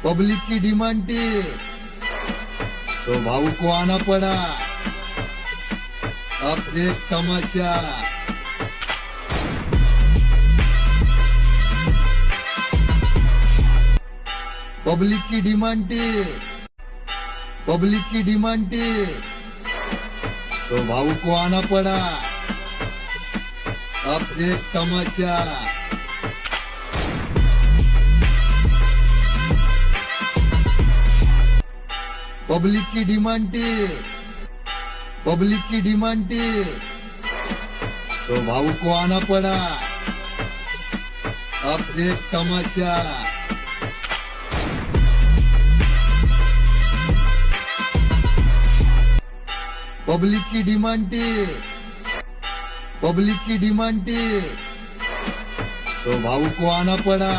Public की demand थी तो भाऊ को आना पड़ा। अब देख तमाशा। पब्लिक की डिमांड थी, पब्लिक की डिमांड थी तो भाऊ को आना पड़ा। अब देख तमाशा। पब्लिक की डिमांड थी, पब्लिक की डिमांड थी तो भाऊ को आना पड़ा। अब देख तमाशा। पब्लिक की डिमांड थी, पब्लिक की डिमांड थी तो भाऊ को आना पड़ा।